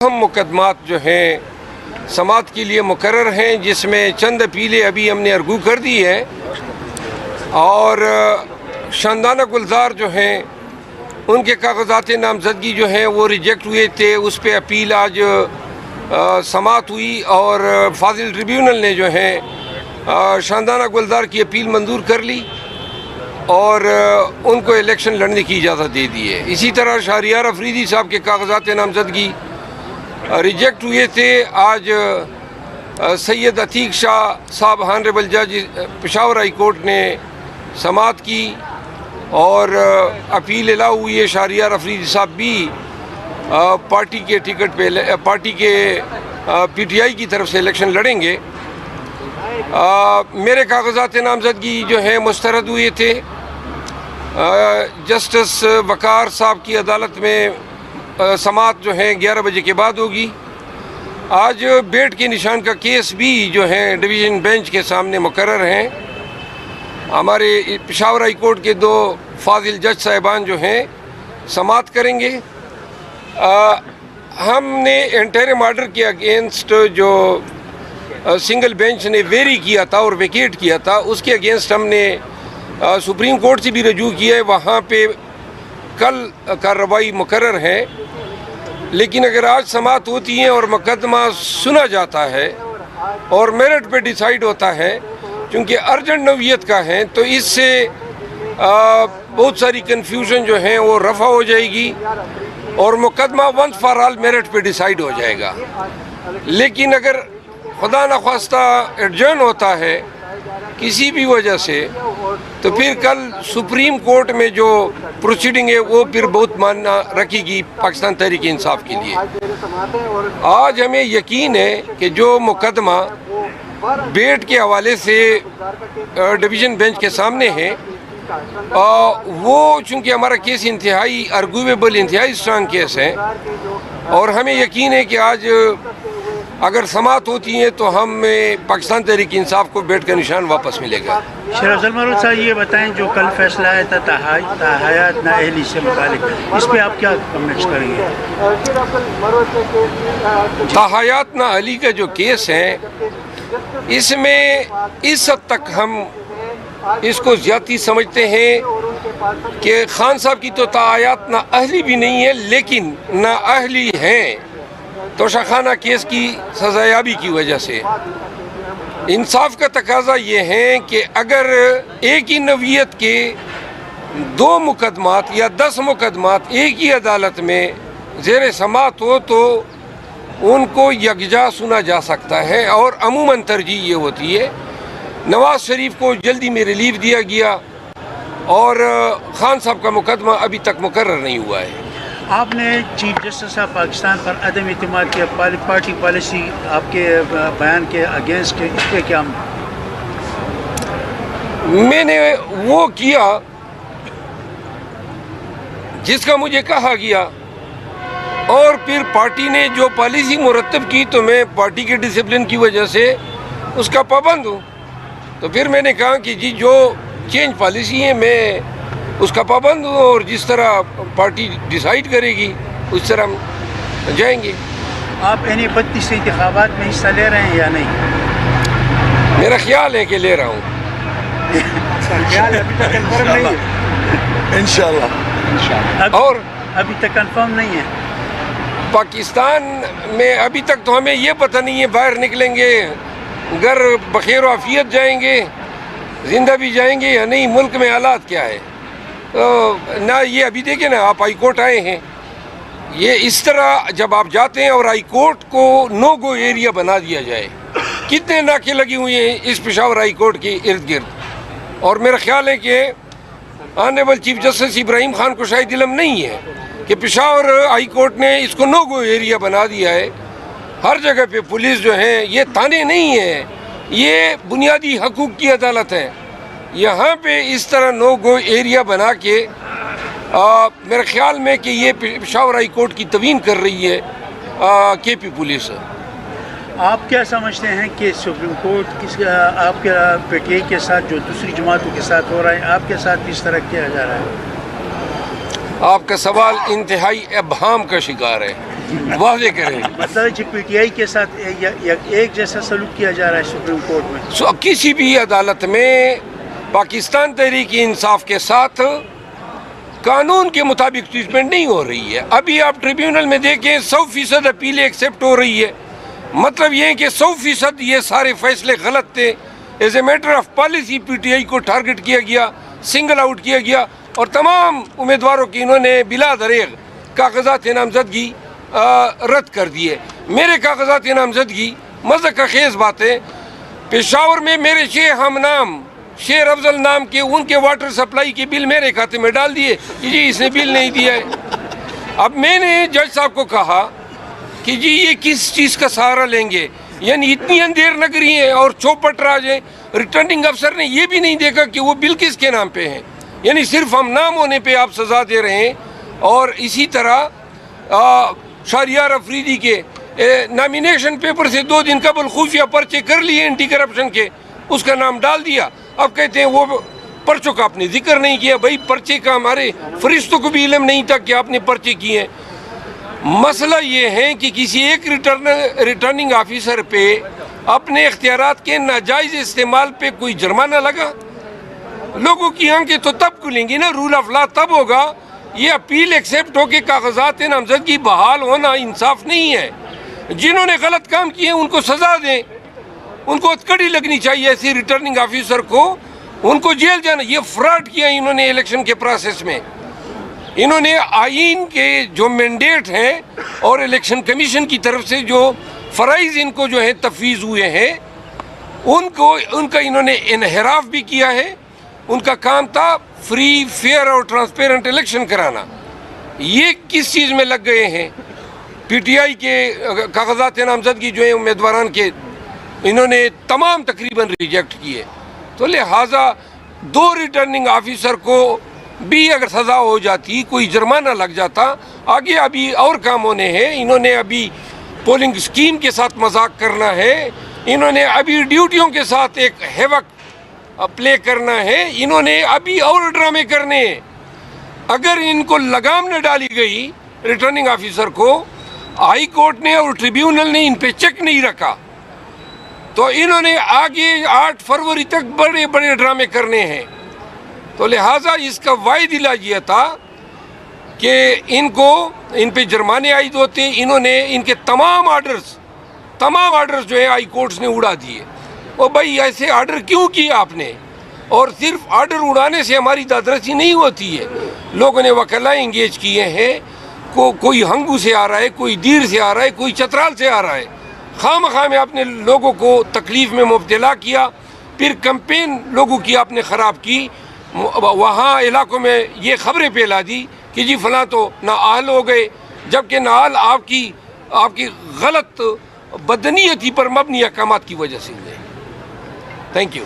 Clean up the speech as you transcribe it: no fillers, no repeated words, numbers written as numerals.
اہم مقدمات جو ہیں سماعت کے لیے مقرر ہیں، جس میں چند اپیلیں ابھی ہم نے ارگو کر دی ہے اور شاندانہ گلزار جو ہیں ان کے کاغذات نامزدگی جو ہیں وہ ریجیکٹ ہوئے تھے۔ اس پہ اپیل آج سماعت ہوئی اور فاضل ٹریبیونل نے جو ہیں شاندانہ گلزار کی اپیل منظور کر لی اور ان کو الیکشن لڑنے کی اجازت دے دی ہے۔ اسی طرح شہریار افریدی صاحب کے کاغذات نامزدگی ریجیکٹ ہوئے تھے۔ آج سید عتیق شاہ صاحب ہانریبل جج پشاور ہائی کورٹ نے سماعت کی اور اپیل الاؤ ہوئی ہے۔ شہریار افریدی صاحب بھی پارٹی کے ٹکٹ پہ پارٹی کے پی ٹی آئی کی طرف سے الیکشن لڑیں گے۔ میرے کاغذات نامزدگی جو ہیں مسترد ہوئے تھے۔ جسٹس وقار صاحب کی عدالت میں سماعت جو ہے 11 بجے کے بعد ہوگی۔ آج بیٹ کے نشان کا کیس بھی جو ہے ڈویژن بینچ کے سامنے مقرر ہیں۔ ہمارے پشاور ہائی کورٹ کے 2 فاضل جج صاحبان جو ہیں سماعت کریں گے۔ ہم نے انٹرم آرڈر کے اگینسٹ جو سنگل بینچ نے ویری کیا تھا اور ویکیٹ کیا تھا، اس کے اگینسٹ ہم نے سپریم کورٹ سے بھی رجوع کیا ہے۔ وہاں پہ کل کارروائی مقرر ہے، لیکن اگر آج سماعت ہوتی ہے اور مقدمہ سنا جاتا ہے اور میرٹ پہ ڈیسائیڈ ہوتا ہے، چونکہ ارجنٹ نوعیت کا ہے، تو اس سے بہت ساری کنفیوژن جو ہیں وہ رفع ہو جائے گی اور مقدمہ ونس فار آل میرٹ پہ ڈیسائیڈ ہو جائے گا۔ لیکن اگر خدا نخواستہ ایڈجرن ہوتا ہے کسی بھی وجہ سے، تو پھر کل سپریم کورٹ میں جو پروسیڈنگ ہے وہ پھر بہت معنی رکھے گی پاکستان تحریک انصاف کے لیے۔ آج ہمیں یقین ہے کہ جو مقدمہ بیٹ کے حوالے سے ڈویژن بینچ کے سامنے ہے، وہ چونکہ ہمارا کیس انتہائی ارگویبل، انتہائی اسٹرانگ کیس ہے، اور ہمیں یقین ہے کہ آج اگر سماعت ہوتی ہیں تو ہمیں پاکستان تحریک انصاف کو بیٹ کا نشان واپس ملے گا۔ شیر افضل مرود صاحب یہ بتائیں، جو کل فیصلہ آیا تھا تحایات نااہلی سے متعلق، اس پہ آپ کیا کمنٹس کریں گے؟ تحایات نااہلی کا جو کیس ہے، اس میں اس حد تک ہم اس کو زیادتی سمجھتے ہیں کہ خان صاحب کی تو تحایات نااہلی بھی نہیں ہے، لیکن نااہلی ہیں توشہ کیس کی سزایابی کی وجہ سے۔ انصاف کا تقاضا یہ ہے کہ اگر ایک ہی نوعیت کے 2 مقدمات یا 10 مقدمات ایک ہی عدالت میں زیر سماعت ہو تو ان کو یکجا سنا جا سکتا ہے، اور عموماً ترجیح یہ ہوتی ہے۔ نواز شریف کو جلدی میں ریلیف دیا گیا اور خان صاحب کا مقدمہ ابھی تک مقرر نہیں ہوا ہے۔ آپ نے چیف جسٹس آف پاکستان پر عدم اعتماد کی پارٹی پالیسی آپ کے بیان کے اگینسٹ، اس پہ کیا؟ میں نے وہ کیا جس کا مجھے کہا گیا، اور پھر پارٹی نے جو پالیسی مرتب کی تو میں پارٹی کے ڈسپلن کی وجہ سے اس کا پابند ہوں۔ تو پھر میں نے کہا کہ جی جو چینج پالیسی ہے میں اس کا پابند ہوں، اور جس طرح پارٹی ڈیسائیڈ کرے گی اس طرح ہم جائیں گے۔ آپ 32 انتخابات میں حصہ لے رہے ہیں یا نہیں؟ میرا خیال ہے کہ لے رہا ہوں۔ انشاءاللہ۔ اور ابھی تک کنفرم نہیں ہے پاکستان میں، ابھی تک تو ہمیں یہ پتہ نہیں ہے باہر نکلیں گے، گھر بخیر و عافیت جائیں گے، زندہ بھی جائیں گے یا نہیں، ملک میں حالات کیا ہے نہ یہ ابھی دیکھیں نا، آپ ہائی کورٹ آئے ہیں، یہ اس طرح جب آپ جاتے ہیں اور ہائی کورٹ کو نو گو ایریا بنا دیا جائے، کتنے ناکے لگی ہوئی ہیں اس پشاور ہائی کورٹ کے ارد گرد، اور میرا خیال ہے کہ آنریبل چیف جسٹس ابراہیم خان کو شاید علم نہیں ہے کہ پشاور ہائی کورٹ نے اس کو نو گو ایریا بنا دیا ہے۔ ہر جگہ پہ پولیس جو ہے، یہ تانے نہیں ہیں، یہ بنیادی حقوق کی عدالت ہے، یہاں پہ اس طرح نو گو ایریا بنا کے میرے خیال میں کہ یہ پشاور ہائی کورٹ کی توہین کر رہی ہے کے پی پولیس۔ آپ کیا سمجھتے ہیں کہ سپریم کورٹ آپ کے پی ٹی آئی کے ساتھ جو دوسری جماعتوں کے ساتھ ہو رہا ہے، آپ کے ساتھ کس طرح کیا جا رہا ہے؟ آپ کا سوال انتہائی ابہام کا شکار ہے۔ واضح کریں. مطلب پی ٹی آئی کے ساتھ ایک جیسا سلوک کیا جا رہا ہے سپریم کورٹ میں. کسی بھی عدالت میں پاکستان تحریک انصاف کے ساتھ قانون کے مطابق ٹریٹمنٹ نہیں ہو رہی ہے. ابھی آپ ٹریبیونل میں دیکھیں 100% اپیلیں ایکسیپٹ ہو رہی ہے. مطلب یہ ہے کہ 100% یہ سارے فیصلے غلط تھے. As a matter of policy P T I کو ٹارگٹ کیا گیا, سنگل آؤٹ کیا گیا, اور تمام امیدواروں کی انہوں نے بلا دریغ کاغذات نامزدگی رد کر دیے. میرے کاغذات نامزدگی مذہب کا خیز بات ہے. پشاور میں میرے 6 ہم نام شیر افضل نام کے ان کے واٹر سپلائی کے بل میرے کھاتے میں ڈال دیے کہ جی اس نے بل نہیں دیا ہے. اب میں نے جج صاحب کو کہا کہ جی یہ کس چیز کا سہارا لیں گے, یعنی اتنی اندھیر نگری ہیں اور چوپٹ راج ہیں. ریٹرننگ افسر نے یہ بھی نہیں دیکھا کہ وہ بل کس کے نام پہ ہیں, یعنی صرف ہم نام ہونے پہ آپ سزا دے رہے ہیں. اور اسی طرح شہریار افریدی کے نامینیشن پیپر سے 2 دن قبل خفیہ پرچے کر لیے اینٹی کرپشن کے, اس کا نام ڈال دیا. اب کہتے ہیں وہ پرچوں کا آپ نے ذکر نہیں کیا. بھائی پرچے کا ہمارے فرشتوں کو بھی علم نہیں تھا کہ آپ نے پرچے کیے ہیں. مسئلہ یہ ہے کہ کسی ایک ریٹرننگ آفیسر پہ اپنے اختیارات کے ناجائز استعمال پہ کوئی جرمانہ لگا. لوگوں کی آنکھیں تو تب کھلیں گی نا, رول آف لا تب ہوگا. یہ اپیل ایکسیپٹ ہو کے کاغذات نامزدگی بحال ہونا انصاف نہیں ہے. جنہوں نے غلط کام کیے ان کو سزا دیں, ان کو کڑی لگنی چاہیے. ایسی ریٹرننگ آفیسر کو ان کو جیل جانا. یہ فراڈ کیا انہوں نے الیکشن کے پروسیس میں. انہوں نے آئین کے جو مینڈیٹ ہیں اور الیکشن کمیشن کی طرف سے جو فرائض ان کو جو ہے تفویض ہوئے ہیں ان کا انہوں نے انحراف بھی کیا ہے. ان کا کام تھا فری, فیئر اور ٹرانسپیرنٹ الیکشن کرانا. یہ کس چیز میں لگ گئے ہیں؟ پی ٹی آئی کے کاغذات نامزدگی جو ہیں امیدواران کے انہوں نے تمام تقریباً ریجیکٹ کیے. تو لہٰذا 2 ریٹرننگ آفیسر کو بھی اگر سزا ہو جاتی, کوئی جرمانہ لگ جاتا, آگے ابھی اور کام ہونے ہیں. انہوں نے ابھی پولنگ اسکیم کے ساتھ مذاق کرنا ہے, انہوں نے ابھی ڈیوٹیوں کے ساتھ ایک ہیوک پلے کرنا ہے, انہوں نے ابھی اور ڈرامے کرنے ہیں. اگر ان کو لگام نہ ڈالی گئی ریٹرننگ آفیسر کو, ہائی کورٹ نے اور ٹریبیونل نے ان پہ چیک نہیں رکھا, تو انہوں نے آگے 8 فروری تک بڑے بڑے ڈرامے کرنے ہیں. تو لہٰذا اس کا واحد علاج یہ تھا کہ ان پہ جرمانے عائد ہوتے. انہوں نے ان کے تمام آرڈرز جو ہیں ہائی کورٹس نے اڑا دیے. اور بھائی ایسے آرڈر کیوں کیے آپ نے؟ اور صرف آرڈر اڑانے سے ہماری دادرسی نہیں ہوتی ہے. لوگوں نے وکلا انگیج کیے ہیں, کوئی ہنگو سے آ رہا ہے, کوئی دیر سے آ رہا ہے, کوئی چترال سے آ رہا ہے. خام میں آپ نے لوگوں کو تکلیف میں مبتلا کیا. پھر کمپین لوگوں کی آپ نے خراب کی. وہاں علاقوں میں یہ خبریں پھیلا دی کہ جی فلاں تو نااہل ہو گئے, جبکہ نااہل آپ کی غلط بدنیتی پر مبنی احکامات کی وجہ سے ہوئے. Thank you.